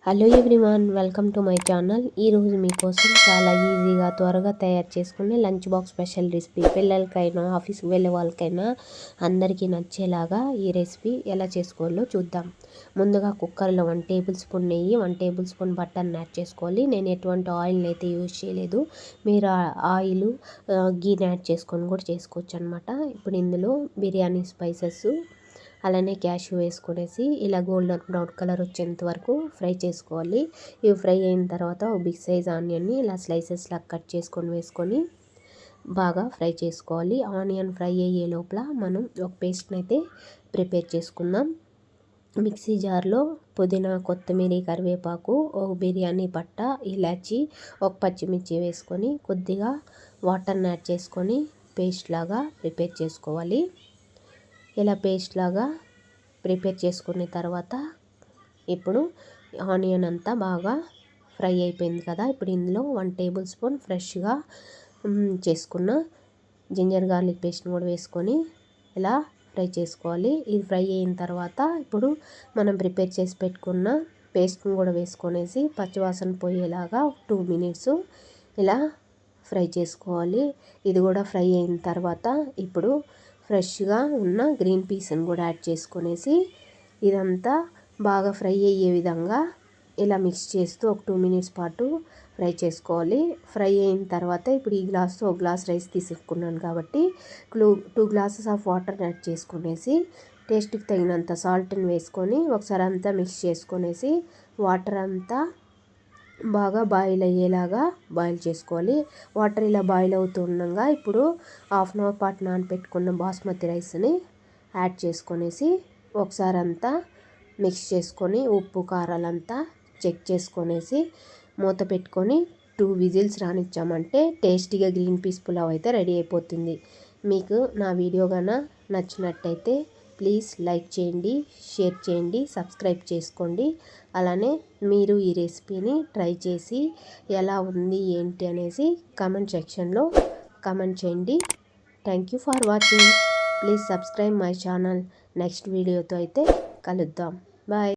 Hello everyone, welcome to my channel. ఈరోజు మీకోసం చాలా ఈజీగా త్వరగా తయారు చేసుకునే లంచ్ బాక్స్ స్పెషల్ రెసిపీ. పిల్లలకైనా ఆఫీస్కి వెళ్ళే వాళ్ళకైనా అందరికీ నచ్చేలాగా ఈ రెసిపీ ఎలా చేసుకోవాలో చూద్దాం. ముందుగా కుక్కర్లో 1 టేబుల్ స్పూన్ నెయ్యి, 1 టేబుల్ స్పూన్ బటర్ని యాడ్ చేసుకోవాలి. నేను ఎటువంటి ఆయిల్ని అయితే యూజ్ చేయలేదు. మీరు ఆయిల్ గీని యాడ్ చేసుకొని కూడా చేసుకోవచ్చు అనమాట. ఇప్పుడు ఇందులో బిర్యానీ స్పైసెస్ అలానే క్యాష్యూ వేసుకునేసి ఇలా గోల్డెన్ బ్రౌన్ కలర్ వచ్చేంత వరకు ఫ్రై చేసుకోవాలి. ఇవి ఫ్రై అయిన తర్వాత ఒక బిగ్ సైజ్ ఆనియన్ని ఇలా స్లైసెస్ లాగా కట్ చేసుకొని వేసుకొని బాగా ఫ్రై చేసుకోవాలి. ఆనియన్ ఫ్రై అయ్యే లోపల మనం ఒక పేస్ట్ని అయితే ప్రిపేర్ చేసుకుందాం. మిక్సీ జార్లో పుదీనా, కొత్తిమీర, కరివేపాకు, ఒక బిర్యానీ పట్ట, ఇలాచి, ఒక పచ్చిమిర్చి వేసుకొని కొద్దిగా వాటర్ని యాడ్ చేసుకొని పేస్ట్ లాగా ప్రిపేర్ చేసుకోవాలి. ఇలా పేస్ట్ లాగా ప్రిపేర్ చేసుకున్న తర్వాత ఇప్పుడు ఆనియన్ అంతా బాగా ఫ్రై అయిపోయింది కదా. ఇప్పుడు ఇందులో 1 టేబుల్ స్పూన్ ఫ్రెష్గా చేసుకున్న జింజర్ గార్లిక్ పేస్ట్ని కూడా వేసుకొని ఇలా ఫ్రై చేసుకోవాలి. ఇది ఫ్రై అయిన తర్వాత ఇప్పుడు మనం ప్రిపేర్ చేసి పెట్టుకున్న పేస్ట్ని కూడా వేసుకొనేసి పచ్చివాసన పోయేలాగా 2 మినిట్స్ ఇలా ఫ్రై చేసుకోవాలి. ఇది కూడా ఫ్రై అయిన తర్వాత ఇప్పుడు ఫ్రెష్గా ఉన్న గ్రీన్ పీస్ని కూడా యాడ్ చేసుకొనేసి ఇదంతా బాగా ఫ్రై అయ్యే విధంగా ఇలా మిక్స్ చేస్తూ ఒక 2 మినిట్స్ పాటు ఫ్రై చేసుకోవాలి. ఫ్రై అయిన తర్వాత ఇప్పుడు ఈ గ్లాస్తో ఒక గ్లాస్ రైస్ తీసుకున్నాను కాబట్టి 2 గ్లాసెస్ ఆఫ్ వాటర్ని యాడ్ చేసుకునేసి టేస్ట్కి తగినంత సాల్ట్ని వేసుకొని ఒకసారి అంతా మిక్స్ చేసుకొనేసి వాటర్ అంతా బాగా బాయిల్ అయ్యేలాగా బాయిల్ చేసుకోవాలి. వాటర్ ఇలా బాయిల్ అవుతుండగా ఇప్పుడు 1/2 అవర్ పాటు నానబెట్టుకున్న బాస్మతి రైస్ని యాడ్ చేసుకొనేసి ఒకసారి అంతా మిక్స్ చేసుకొని ఉప్పు కారాలంతా చెక్ చేసుకొనేసి మూత పెట్టుకొని 2 విజిల్స్ రానిచ్చామంటే టేస్టీగా గ్రీన్ పీస్ పులావ్ అయితే రెడీ అయిపోతుంది. మీకు నా వీడియో గాన నచ్చినట్టయితే ప్లీజ్ లైక్ చేయండి, షేర్ చేయండి, సబ్స్క్రైబ్ చేసుకోండి. అలానే మీరు ఈ రెసిపీని ట్రై చేసి ఎలా ఉంది ఏంటి అనేసి కామెంట్ సెక్షన్లో కామెంట్ చేయండి. Thank you for watching. Please subscribe my channel. Next వీడియోతో అయితే కలుద్దాం. బాయ్.